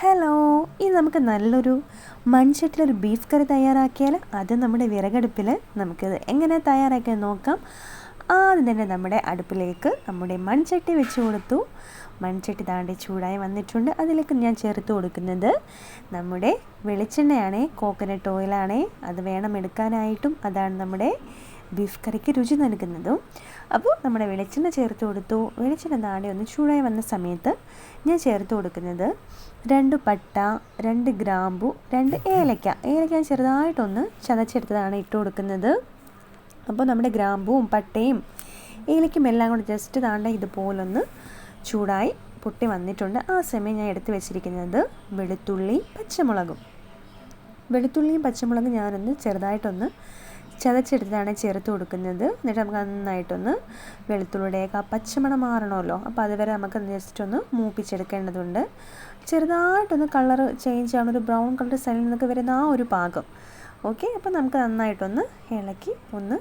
Hello, ഇനി നമുക്ക് നല്ലൊരു മൺചട്ടിയിലൊരു ബീഫ് കറി തയ്യാറാക്കിയാൽ അത് നമ്മുടെ വിറകടുപ്പിൽ നമുക്കിത് എങ്ങനെ തയ്യാറാക്കിയാൽ നോക്കാം. ആദ്യം തന്നെ നമ്മുടെ അടുപ്പിലേക്ക് നമ്മുടെ മൺചട്ടി വെച്ച് കൊടുത്തു. മൺചട്ടി താണ്ടി ചൂടായി വന്നിട്ടുണ്ട്. അതിലേക്ക് ഞാൻ ചേർത്ത് കൊടുക്കുന്നത് നമ്മുടെ വെളിച്ചെണ്ണയാണേ, കോക്കനട്ട് ഓയിലാണേ. അത് വേണം എടുക്കാനായിട്ടും. അതാണ് നമ്മുടെ ബീഫ് കറിക്ക് രുചി നൽകുന്നതും. അപ്പോൾ നമ്മുടെ വെളിച്ചെണ്ണ ചേർത്ത് കൊടുത്തു. വെളിച്ചെണ്ണ താണ്ടി ഒന്ന് ചൂടായി വന്ന സമയത്ത് ഞാൻ ചേർത്ത് കൊടുക്കുന്നത് 2 പട്ട, 2 ഗ്രാമ്പു, 2 ഏലക്ക. ഏലക്ക ചെറുതായിട്ടൊന്ന് ചതച്ചെടുത്തതാണ് ഇട്ട് കൊടുക്കുന്നത്. അപ്പോൾ നമ്മുടെ ഗ്രാമ്പുവും പട്ടയും ഏലക്കും എല്ലാം കൂടി ജസ്റ്റ് താണ്ട ഇതുപോലൊന്ന് ചൂടായി പൊട്ടി വന്നിട്ടുണ്ട്. ആ സമയം ഞാൻ എടുത്ത് വെച്ചിരിക്കുന്നത് വെളുത്തുള്ളിയും പച്ചമുളകും ഞാനൊന്ന് ചെറുതായിട്ടൊന്ന് ചതച്ചെടുത്താണ് ചേർത്ത് കൊടുക്കുന്നത്. എന്നിട്ട് നമുക്ക് നന്നായിട്ടൊന്ന് വെളുത്തുള്ളിയുടെയൊക്കെ ആ പച്ചമണം മാറണമല്ലോ. അപ്പോൾ അതുവരെ നമുക്ക് ജസ്റ്റ് ഒന്ന് മൂപ്പിച്ചെടുക്കേണ്ടതുണ്ട്. ചെറുതായിട്ടൊന്ന് കളർ ചേഞ്ച് ആവണം, ഒരു ബ്രൗൺ കളർ സൈഡിൽ നിന്നൊക്കെ വരുന്ന ആ ഒരു പാകം. ഓക്കെ, അപ്പോൾ നമുക്ക് നന്നായിട്ടൊന്ന് ഇളക്കി ഒന്ന്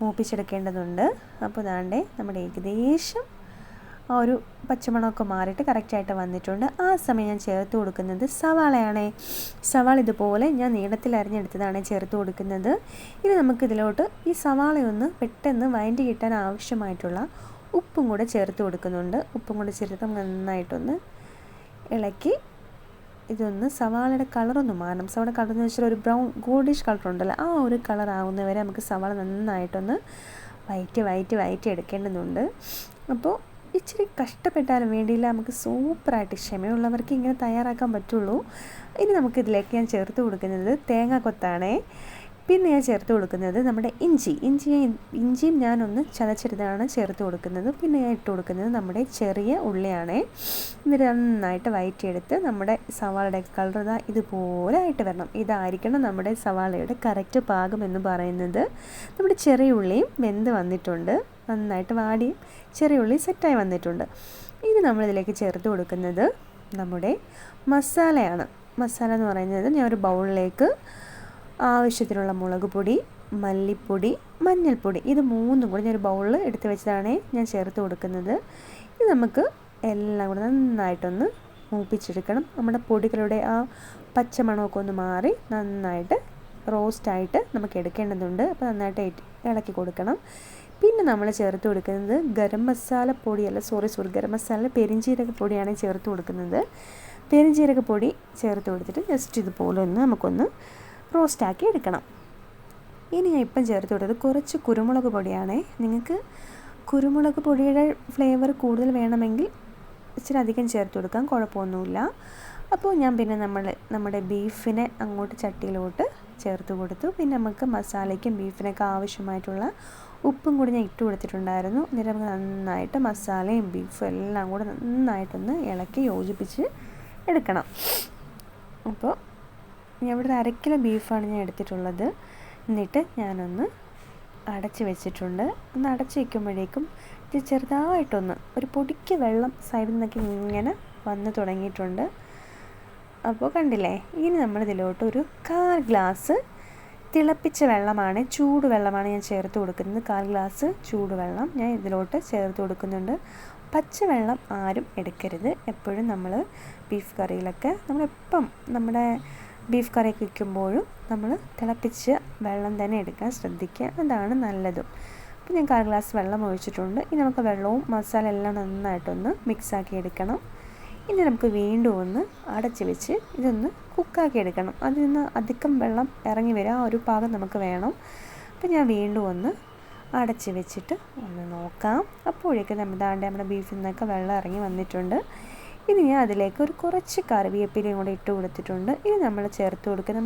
മൂപ്പിച്ചെടുക്കേണ്ടതുണ്ട്. അപ്പോൾ ദാണ്ടേ നമ്മുടെ ഏകദേശം ആ ഒരു പച്ചമണമൊക്കെ മാറിയിട്ട് കറക്റ്റായിട്ട് വന്നിട്ടുണ്ട്. ആ സമയം ഞാൻ ചേർത്ത് കൊടുക്കുന്നത് സവാളയാണേ. സവാള ഇതുപോലെ ഞാൻ നീളത്തിൽ അരിഞ്ഞെടുത്തതാണ് ചേർത്ത് കൊടുക്കുന്നത്. ഇനി നമുക്കിതിലോട്ട് ഈ സവാളയൊന്ന് പെട്ടെന്ന് വഴറ്റി കിട്ടാൻ ആവശ്യമായിട്ടുള്ള ഉപ്പും കൂടെ ചേർത്ത് കൊടുക്കുന്നുണ്ട്. ഉപ്പും കൂടെ ചേർത്ത് നന്നായിട്ടൊന്ന് ഇളക്കി ഇതൊന്ന് സവാളയുടെ കളറൊന്ന് മാറണം. സവാള കളർ എന്ന് വെച്ചാൽ ഒരു ബ്രൗൺ ഗോൾഡിഷ് കളർ ഉണ്ടല്ലോ, ആ ഒരു കളർ ആവുന്നവരെ നമുക്ക് സവാള നന്നായിട്ടൊന്ന് വയറ്റി എടുക്കേണ്ടതുണ്ട്. അപ്പോൾ ഇച്ചിരി കഷ്ടപ്പെട്ടാലും വേണ്ടിയില്ല, നമുക്ക് സൂപ്പറായിട്ട് ക്ഷമയുള്ളവർക്ക് ഇങ്ങനെ തയ്യാറാക്കാൻ പറ്റുള്ളൂ. ഇനി നമുക്കിതിലേക്ക് ഞാൻ ചേർത്ത് കൊടുക്കുന്നത് തേങ്ങാക്കൊത്താണേ. പിന്നെ ഞാൻ ചേർത്ത് കൊടുക്കുന്നത് നമ്മുടെ ഇഞ്ചിയും ഞാനൊന്ന് ചതച്ചെടുത്താണ് ചേർത്ത് കൊടുക്കുന്നത്. പിന്നെ ഞാൻ ഇട്ട് കൊടുക്കുന്നത് നമ്മുടെ ചെറിയ ഉള്ളിയാണേ. എന്നിട്ട് നന്നായിട്ട് വഴറ്റിയെടുത്ത് നമ്മുടെ സവാളയുടെ കളർ ഇതുപോലെ ആയിട്ട് വരണം. ഇതായിരിക്കണം നമ്മുടെ സവാളയുടെ കറക്റ്റ് പാകം എന്ന് പറയുന്നത്. നമ്മുടെ ചെറിയ ഉള്ളിയും വെന്ത് വന്നിട്ടുണ്ട്, നന്നായിട്ട് വാടിയും ചെറിയ ഉള്ളി സെറ്റായി വന്നിട്ടുണ്ട്. ഇനി നമ്മളിതിലേക്ക് ചേർത്ത് കൊടുക്കുന്നത് നമ്മുടെ മസാലയാണ്. മസാല എന്ന് പറയുന്നത് ഞാൻ ഒരു ബൗളിലേക്ക് ആവശ്യത്തിനുള്ള മുളക് പൊടി, മല്ലിപ്പൊടി, മഞ്ഞൾപ്പൊടി, ഇത് മൂന്നും കൂടി ഞാനൊരു ബൗളിൽ എടുത്ത് വെച്ചതാണ് ഞാൻ ചേർത്ത് കൊടുക്കുന്നത്. ഇത് നമുക്ക് എല്ലാം കൂടെ നന്നായിട്ടൊന്ന് മൂപ്പിച്ചെടുക്കണം. നമ്മുടെ പൊടികളുടെ ആ പച്ചമണമൊക്കെ ഒന്ന് മാറി നന്നായിട്ട് റോസ്റ്റായിട്ട് നമുക്ക് എടുക്കേണ്ടതുണ്ട്. അപ്പോൾ നന്നായിട്ട് ഇളക്കി കൊടുക്കണം. പിന്നെ നമ്മൾ ചേർത്ത് കൊടുക്കുന്നത് ഗരം മസാല പെരിഞ്ജീരകപ്പൊടിയാണ് ചേർത്ത് കൊടുക്കുന്നത്. പെരിഞ്ജീരകപ്പൊടി ചേർത്ത് കൊടുത്തിട്ട് ജസ്റ്റ് ഇതുപോലെ ഒന്ന് നമുക്കൊന്ന് റോസ്റ്റാക്കി എടുക്കണം. ഇനി ഞാൻ ഇപ്പം ചേർത്ത് കൊടുത്തത് കുറച്ച് കുരുമുളക് പൊടിയാണേ. നിങ്ങൾക്ക് കുരുമുളക് പൊടിയുടെ ഫ്ലേവർ കൂടുതൽ വേണമെങ്കിൽ ഇച്ചിരി അധികം ചേർത്ത് കൊടുക്കാം, കുഴപ്പമൊന്നുമില്ല. അപ്പോൾ ഞാൻ പിന്നെ നമ്മുടെ ബീഫിനെ അങ്ങോട്ട് ചട്ടിയിലോട്ട് ചേർത്ത് കൊടുത്തു. പിന്നെ നമുക്ക് മസാലയ്ക്കും ബീഫിനൊക്കെ ആവശ്യമായിട്ടുള്ള ഉപ്പും കൂടി ഞാൻ ഇട്ട് കൊടുത്തിട്ടുണ്ടായിരുന്നു. എന്നിട്ട് നമുക്ക് നന്നായിട്ട് മസാലയും ബീഫും എല്ലാം കൂടെ നന്നായിട്ടൊന്ന് ഇളക്കി യോജിപ്പിച്ച് എടുക്കണം. അപ്പോൾ ഞാൻ ഇവിടെ 1/2 കിലോ ബീഫാണ് ഞാൻ എടുത്തിട്ടുള്ളത്. എന്നിട്ട് ഞാനൊന്ന് അടച്ച് വെച്ചിട്ടുണ്ട്. ഒന്ന് അടച്ച് വയ്ക്കുമ്പോഴേക്കും ഇത് ചെറുതായിട്ടൊന്ന് ഒരു പൊടിക്ക് വെള്ളം സൈഡിൽ നിന്നൊക്കെ ഇങ്ങനെ വന്ന് തുടങ്ങിയിട്ടുണ്ട്. അപ്പോൾ കണ്ടില്ലേ, ഇനി നമ്മളിതിലോട്ട് ഒരു 1/4 ഗ്ലാസ് തിളപ്പിച്ച വെള്ളമാണ്, ചൂടുവെള്ളമാണ് ഞാൻ ചേർത്ത് കൊടുക്കുന്നത്. 1/4 ഗ്ലാസ് ചൂടുവെള്ളം ഞാൻ ഇതിലോട്ട് ചേർത്ത് കൊടുക്കുന്നുണ്ട്. പച്ചവെള്ളം ആരും എടുക്കരുത്. എപ്പോഴും നമ്മൾ ബീഫ് കറിയിലൊക്കെ നമ്മുടെ ബീഫ് കറിയൊക്കെ വയ്ക്കുമ്പോഴും നമ്മൾ തിളപ്പിച്ച വെള്ളം തന്നെ എടുക്കാൻ ശ്രദ്ധിക്കുക, അതാണ് നല്ലതും. അപ്പോൾ ഞാൻ 1/4 ഗ്ലാസ് വെള്ളം ഒഴിച്ചിട്ടുണ്ട്. ഇനി നമുക്ക് വെള്ളവും മസാല എല്ലാം നന്നായിട്ടൊന്ന് മിക്സാക്കി എടുക്കണം. ഇനി നമുക്ക് വീണ്ടും ഒന്ന് അടച്ച് വെച്ച് ഇതൊന്ന് കുക്കാക്കി എടുക്കണം. അതിൽ നിന്ന് അധികം വെള്ളം ഇറങ്ങി വരിക, ആ ഒരു പാകം നമുക്ക് വേണം. അപ്പോൾ ഞാൻ വീണ്ടും ഒന്ന് അടച്ച് വെച്ചിട്ട് ഒന്ന് നോക്കാം. അപ്പോഴേക്കും നമ്മുടെ ബീഫിൽ നിന്നൊക്കെ വെള്ളം ഇറങ്ങി വന്നിട്ടുണ്ട്. ഇനി ഞാൻ അതിലേക്ക് കുറച്ച് കറിവേപ്പിലയും കൂടെ ഇട്ട് കൊടുത്തിട്ടുണ്ട്. ഇനി നമ്മൾ ചേർത്ത് കൊടുക്കുന്ന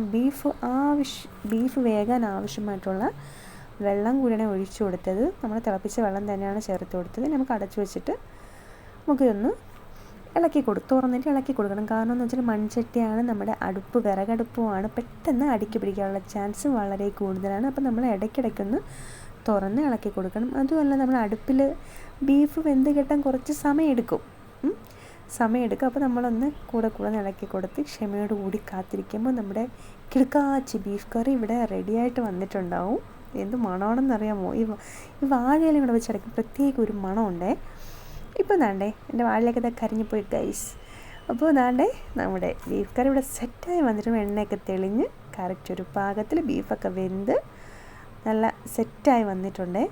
ബീഫ് വേകാൻ ആവശ്യമായിട്ടുള്ള വെള്ളം കൂടിയാണ് ഒഴിച്ചു കൊടുത്തത്. നമ്മൾ തിളപ്പിച്ച വെള്ളം തന്നെയാണ് ചേർത്ത് കൊടുത്തത്. നമുക്ക് അടച്ചു വെച്ചിട്ട് നമുക്കിതൊന്ന് തുറന്നിട്ട് ഇളക്കി കൊടുക്കണം. കാരണം എന്ന് വെച്ചാൽ മൺചട്ടിയാണ്, നമ്മുടെ വിറകടുപ്പുമാണ്, പെട്ടെന്ന് അടുക്കി പിടിക്കാനുള്ള ചാൻസ് വളരെ കൂടുതലാണ്. അപ്പോൾ നമ്മൾ ഇടയ്ക്കിടയ്ക്കൊന്ന് തുറന്ന് ഇളക്കി കൊടുക്കണം. അതുമല്ല, നമ്മൾ അടുപ്പിൽ ബീഫ് വെന്ത് കിട്ടാൻ കുറച്ച് സമയമെടുക്കും. അപ്പോൾ നമ്മളൊന്ന് കൂടെ ഇളക്കി കൊടുത്ത് ക്ഷമയോട് കൂടി കാത്തിരിക്കുമ്പോൾ നമ്മുടെ കിടുക്കാച്ചി ബീഫ് കറി ഇവിടെ റെഡിയായിട്ട് വന്നിട്ടുണ്ടാവും. എന്ത് മണമാണെന്നറിയാമോ? ഈ വാഴയിലും കൂടെ വെച്ചടക്കും പ്രത്യേക ഒരു മണമുണ്ടേ. ഇപ്പോൾ ദാണ്ടേ എൻ്റെ വാഴയിലൊക്കെ കരിഞ്ഞു പോയി ഗൈസ്. അപ്പോൾ അതാണ്ട് നമ്മുടെ ബീഫ് കറി ഇവിടെ സെറ്റായി വന്നിട്ടും എണ്ണയൊക്കെ തെളിഞ്ഞ് കറക്റ്റ് ഒരു പാകത്തിൽ ബീഫൊക്കെ വെന്ത് നല്ല സെറ്റായി വന്നിട്ടുണ്ട്.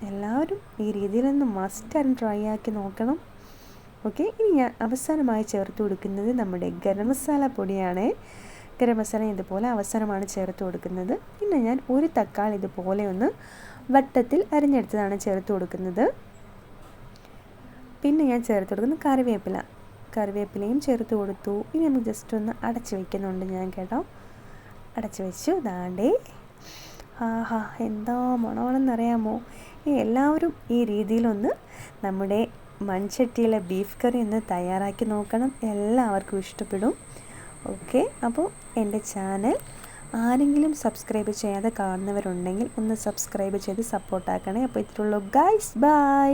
എല്ലാവരും ഈ രീതിയിലൊന്ന് മസ്റ്റായിട്ട് ട്രൈ ആക്കി നോക്കണം. ഓക്കെ, ഇനി ഞാൻ അവസാനമായി ചേർത്ത് കൊടുക്കുന്നത് നമ്മുടെ ഗരം മസാല പൊടിയാണ്. ഗരം മസാല ഇതുപോലെ അവസാനമാണ് ചേർത്ത് കൊടുക്കുന്നത്. പിന്നെ ഞാൻ ഒരു തക്കാളി ഇതുപോലെ ഒന്ന് വട്ടത്തിൽ അരിഞ്ഞെടുത്തതാണ് ചേർത്ത് കൊടുക്കുന്നത്. പിന്നെ ഞാൻ ചേർത്ത് കൊടുക്കുന്നത് കറിവേപ്പിലയും ചേർത്ത് കൊടുത്തു. ഇനി നമുക്ക് ജസ്റ്റ് ഒന്ന് അടച്ച് വയ്ക്കുന്നുണ്ട് ഞാൻ കേട്ടോ. അടച്ച് വെച്ചു. ദാണ്ടേ ആഹാ എന്താ മണമാണെന്നറിയാമോ. എല്ലാവരും ഈ രീതിയിലൊന്ന് നമ്മുടെ മൺചട്ടിയിലെ ബീഫ് കറി ഒന്ന് തയ്യാറാക്കി നോക്കണം. എല്ലാവർക്കും ഇഷ്ടപ്പെടും. ഓക്കെ, അപ്പോൾ എൻ്റെ ചാനൽ ആരെങ്കിലും സബ്സ്ക്രൈബ് ചെയ്യാതെ കാണുന്നവരുണ്ടെങ്കിൽ ഒന്ന് സബ്സ്ക്രൈബ് ചെയ്ത് സപ്പോർട്ടാക്കണേ. അപ്പോൾ ഇത്രയുള്ളൂ ഗൈസ്, ബൈ.